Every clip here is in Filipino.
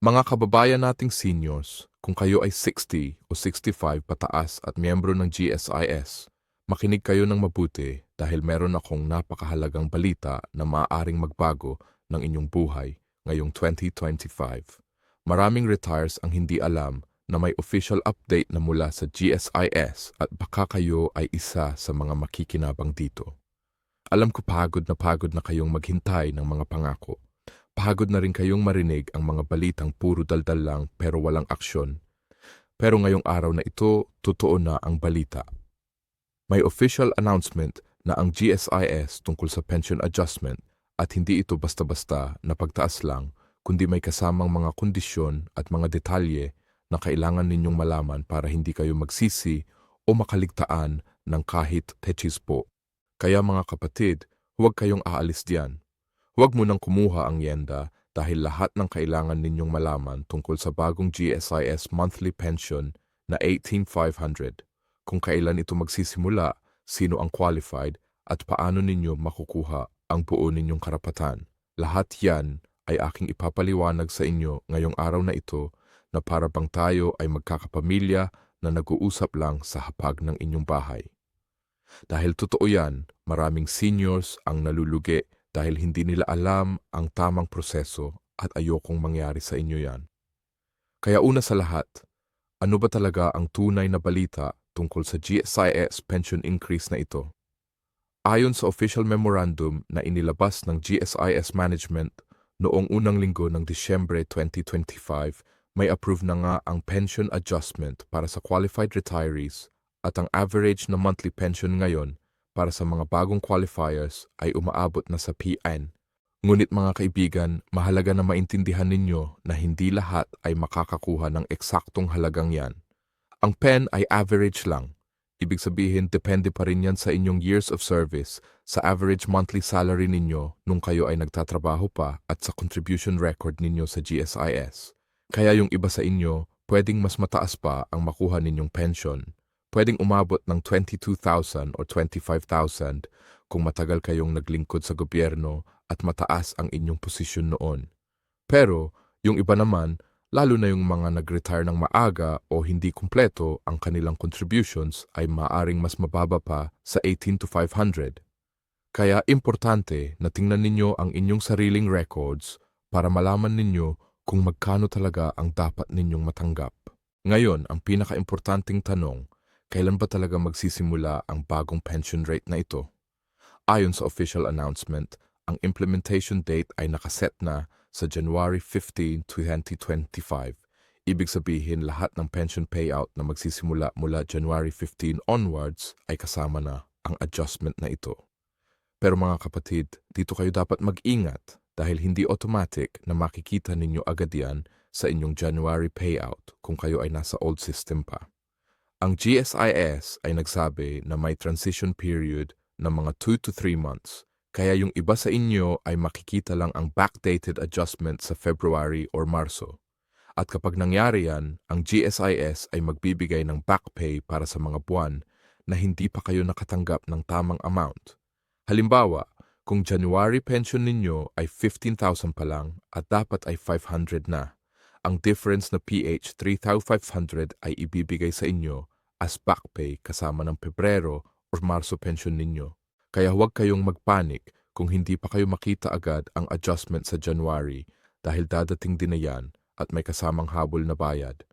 Mga kababayan nating seniors, kung kayo ay 60 o 65 pataas at miyembro ng GSIS, makinig kayo ng mabuti dahil meron akong napakahalagang balita na maaaring magbago ng inyong buhay ngayong 2025. Maraming retires ang hindi alam na may official update na mula sa GSIS at baka kayo ay isa sa mga makikinabang dito. Alam ko pagod na kayong maghintay ng mga pangako. Pagod na rin kayong marinig ang mga balitang puro daldal lang pero walang aksyon. Pero ngayong araw na ito, totoo na ang balita. May official announcement na ang GSIS tungkol sa pension adjustment at hindi ito basta-basta na pagtaas lang, kundi may kasamang mga kondisyon at mga detalye na kailangan ninyong malaman para hindi kayo magsisi o makaligtaan ng kahit techispo. Kaya mga kapatid, huwag kayong aalis diyan. Huwag mo nang kumuha ang yenda dahil lahat ng kailangan ninyong malaman tungkol sa bagong GSIS monthly pension na 18,500, kung kailan ito magsisimula, sino ang qualified, at paano ninyo makukuha ang buo ninyong karapatan. Lahat yan ay aking ipapaliwanag sa inyo ngayong araw na ito na para bang tayo ay magkakapamilya na nag-uusap lang sa hapag ng inyong bahay. Dahil totoo yan, maraming seniors ang nalulugi dahil hindi nila alam ang tamang proseso at ayokong mangyari sa inyo yan. Kaya una sa lahat, ano ba talaga ang tunay na balita tungkol sa GSIS pension increase na ito? Ayon sa official memorandum na inilabas ng GSIS Management noong unang linggo ng Disyembre 2025, may approve na nga ang pension adjustment para sa qualified retirees at ang average na monthly pension ngayon para sa mga bagong qualifiers ay umaabot na sa PN. Ngunit mga kaibigan, mahalaga na maintindihan ninyo na hindi lahat ay makakakuha ng eksaktong halagang yan. Ang PEN ay average lang. Ibig sabihin, depende pa rin yan sa inyong years of service, sa average monthly salary ninyo nung kayo ay nagtatrabaho pa at sa contribution record ninyo sa GSIS. Kaya yung iba sa inyo, pwedeng mas mataas pa ang makuha ninyong pension. Pwedeng umabot ng 22,000 o 25,000 kung matagal kayong naglingkod sa gobyerno at mataas ang inyong posisyon noon. Pero, yung iba naman, lalo na yung mga nag-retire ng maaga o hindi kumpleto ang kanilang contributions ay maaring mas mababa pa sa 18 to 500. Kaya importante na tingnan ninyo ang inyong sariling records para malaman ninyo kung magkano talaga ang dapat ninyong matanggap. Ngayon, ang pinaka-importanting tanong, kailan ba talaga magsisimula ang bagong pension rate na ito? Ayon sa official announcement, ang implementation date ay nakaset na sa January 15, 2025. Ibig sabihin lahat ng pension payout na magsisimula mula January 15 onwards ay kasama na ang adjustment na ito. Pero mga kapatid, dito kayo dapat mag-ingat dahil hindi automatic na makikita ninyo agad yan sa inyong January payout kung kayo ay nasa old system pa. Ang GSIS ay nagsabi na may transition period ng mga 2 to 3 months, kaya yung iba sa inyo ay makikita lang ang backdated adjustment sa February or Marso. At kapag nangyari yan, ang GSIS ay magbibigay ng back pay para sa mga buwan na hindi pa kayo nakatanggap ng tamang amount. Halimbawa, kung January pension ninyo ay 15,000 pa lang at dapat ay 500 na, ang difference na PH 3,500 ay ibibigay sa inyo as back pay kasama ng Pebrero o Marso pension ninyo. Kaya huwag kayong magpanik kung hindi pa kayo makita agad ang adjustment sa January dahil dadating din na yan at may kasamang habol na bayad.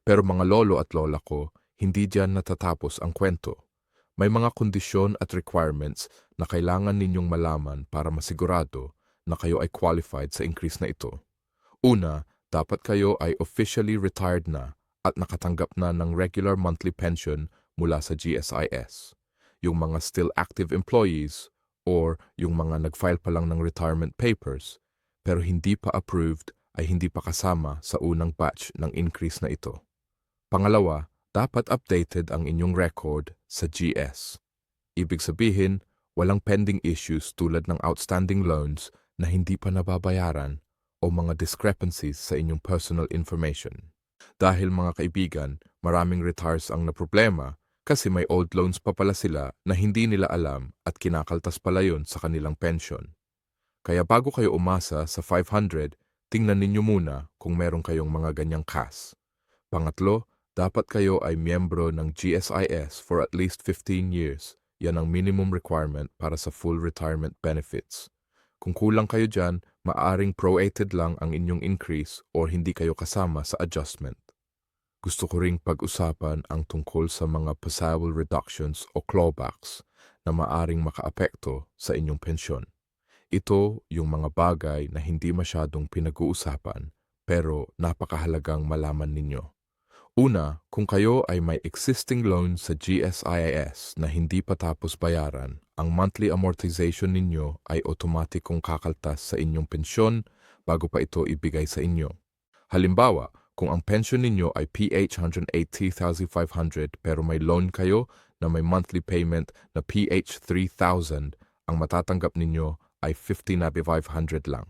Pero mga lolo at lola ko, hindi diyan natatapos ang kwento. May mga kondisyon at requirements na kailangan ninyong malaman para masigurado na kayo ay qualified sa increase na ito. Una, dapat kayo ay officially retired na at nakatanggap na ng regular monthly pension mula sa GSIS. Yung mga still active employees or yung mga nag-file pa lang ng retirement papers pero hindi pa approved ay hindi pa kasama sa unang batch ng increase na ito. Pangalawa, dapat updated ang inyong record sa GS. Ibig sabihin, walang pending issues tulad ng outstanding loans na hindi pa nababayaran o mga discrepancies sa inyong personal information. Dahil mga kaibigan, maraming retires ang naproblema kasi may old loans pa pala sila na hindi nila alam at kinakaltas pala yun sa kanilang pension. Kaya bago kayo umasa sa 500, tingnan ninyo muna kung meron kayong mga ganyang CAS. Pangatlo, dapat kayo ay miyembro ng GSIS for at least 15 years. Yan ang minimum requirement para sa full retirement benefits. Kung kulang kayo dyan, maaring prorated lang ang inyong increase or hindi kayo kasama sa adjustment. Gusto ko ring pag-usapan ang tungkol sa mga possible reductions o clawbacks na maaring makaapekto sa inyong pensyon. Ito yung mga bagay na hindi masyadong pinag-uusapan pero napakahalagang malaman ninyo. Una, kung kayo ay may existing loan sa GSIS na hindi pa tapos bayaran, ang monthly amortization ninyo ay otomatikong kakaltas sa inyong pensyon bago pa ito ibigay sa inyo. Halimbawa, kung ang pension ninyo ay PH 180,500 pero may loan kayo na may monthly payment na PH 3,000, ang matatanggap ninyo ay 50,500 lang.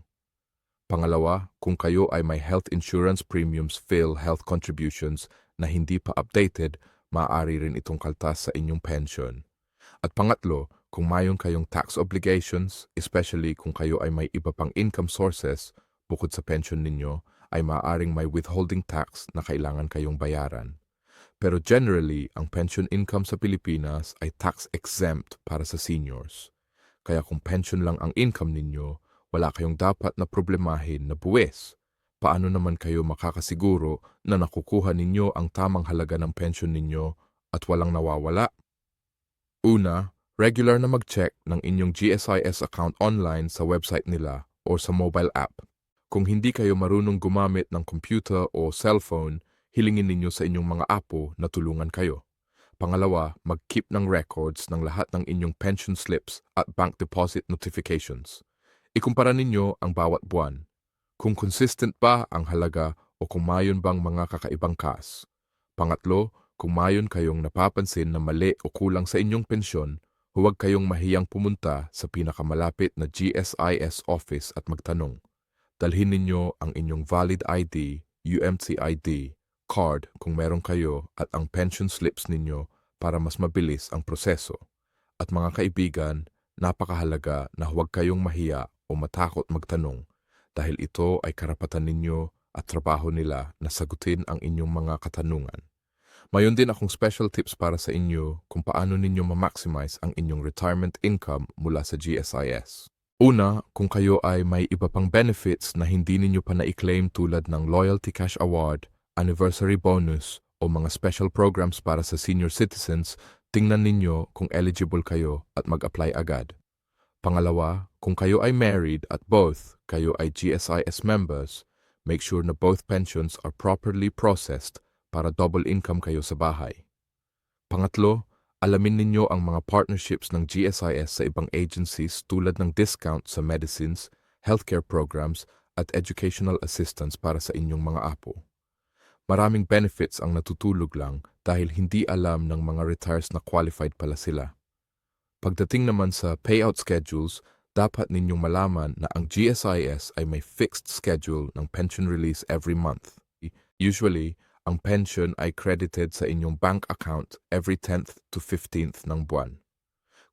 Pangalawa, kung kayo ay may health insurance premiums health contributions na hindi pa updated, maaari rin itong kaltas sa inyong pension. At pangatlo, kung mayroon kayong tax obligations, especially kung kayo ay may iba pang income sources bukod sa pension ninyo, ay maaaring may withholding tax na kailangan kayong bayaran. Pero generally, ang pension income sa Pilipinas ay tax-exempt para sa seniors. Kaya kung pension lang ang income ninyo, wala kayong dapat na problemahin na buwis. Paano naman kayo makakasiguro na nakukuha ninyo ang tamang halaga ng pension ninyo at walang nawawala? Una, regular na mag-check ng inyong GSIS account online sa website nila o sa mobile app. Kung hindi kayo marunong gumamit ng computer o cellphone, hilingin ninyo sa inyong mga apo na tulungan kayo. Pangalawa, mag-keep ng records ng lahat ng inyong pension slips at bank deposit notifications. Ikumpara ninyo ang bawat buwan. Kung consistent ba ang halaga o kung mayon bang mga kakaibang CAS. Pangatlo, kung mayon kayong napapansin na mali o kulang sa inyong pensyon, huwag kayong mahiyang pumunta sa pinakamalapit na GSIS office at magtanong. Dalhin ninyo ang inyong valid ID, UMC ID, card kung meron kayo at ang pension slips ninyo para mas mabilis ang proseso. At mga kaibigan, napakahalaga na huwag kayong mahiya o matakot magtanong dahil ito ay karapatan ninyo at trabaho nila na sagutin ang inyong mga katanungan. Mayon din akong special tips para sa inyo kung paano ninyo ma-maximize ang inyong retirement income mula sa GSIS. Una, kung kayo ay may iba pang benefits na hindi ninyo pa na-claim tulad ng Loyalty Cash Award, Anniversary Bonus o mga special programs para sa senior citizens, tingnan ninyo kung eligible kayo at mag-apply agad. Pangalawa, kung kayo ay married at both kayo ay GSIS members, make sure na both pensions are properly processed para double income kayo sa bahay. Pangatlo, alamin ninyo ang mga partnerships ng GSIS sa ibang agencies tulad ng discount sa medicines, healthcare programs at educational assistance para sa inyong mga apo. Maraming benefits ang natutulog lang dahil hindi alam ng mga retires na qualified pala sila. Pagdating naman sa payout schedules, dapat ninyong malaman na ang GSIS ay may fixed schedule ng pension release every month. Usually, ang pension ay credited sa inyong bank account every 10th to 15th ng buwan.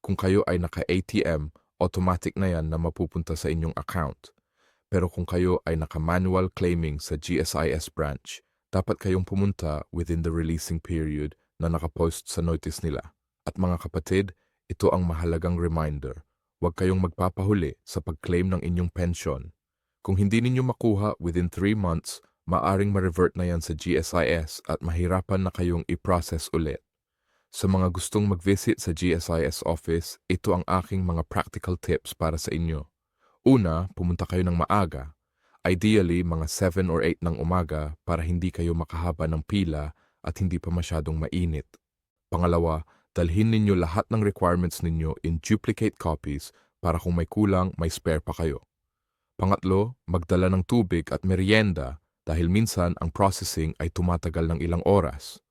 Kung kayo ay naka-ATM, automatic na yan na mapupunta sa inyong account. Pero kung kayo ay naka-manual claiming sa GSIS branch, dapat kayong pumunta within the releasing period na nakapost sa notice nila. At mga kapatid, ito ang mahalagang reminder. Huwag kayong magpapahuli sa pag-claim ng inyong pension. Kung hindi ninyo makuha within 3 months, maaring ma-revert na yan sa GSIS at mahirapan na kayong i-process ulit. Sa mga gustong mag-visit sa GSIS office, ito ang aking mga practical tips para sa inyo. Una, pumunta kayo ng maaga. Ideally, mga 7 or 8 ng umaga para hindi kayo makahaba ng pila at hindi pa masyadong mainit. Pangalawa, dalhin ninyo lahat ng requirements ninyo in duplicate copies para kung may kulang, may spare pa kayo. Pangatlo, magdala ng tubig at merienda dahil minsan ang processing ay tumatagal ng ilang oras.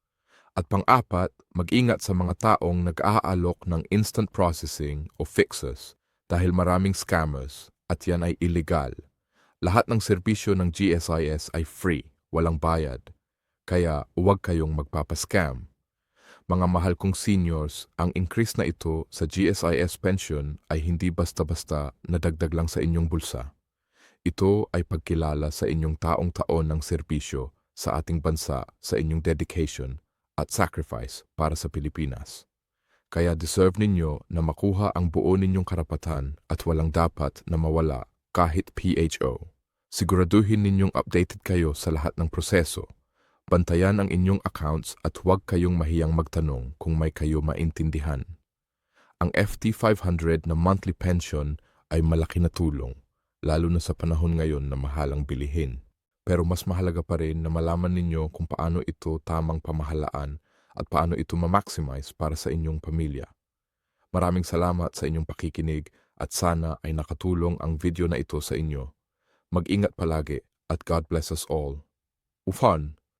At pang-apat, mag-ingat sa mga taong nag-aalok ng instant processing o fixes dahil maraming scammers at yan ay illegal. Lahat ng serbisyo ng GSIS ay free, walang bayad. Kaya huwag kayong magpapascam. Mga mahal kong seniors, ang increase na ito sa GSIS pension ay hindi basta-basta nadagdag lang sa inyong bulsa. Ito ay pagkilala sa inyong taong taon ng serbisyo sa ating bansa, sa inyong dedication at sacrifice para sa Pilipinas. Kaya deserve ninyo na makuha ang buo ninyong karapatan at walang dapat na mawala kahit PHO. Siguraduhin ninyong updated kayo sa lahat ng proseso. Bantayan ang inyong accounts at huwag kayong mahiyang magtanong kung may kayo maintindihan. Ang FT 500 na monthly pension ay malaki na tulong, lalo na sa panahon ngayon na mahalang bilihin. Pero mas mahalaga pa rin na malaman ninyo kung paano ito tamang pamahalaan at paano ito ma-maximize para sa inyong pamilya. Maraming salamat sa inyong pakikinig at sana ay nakatulong ang video na ito sa inyo. Mag-ingat palagi at God bless us all. Ufan!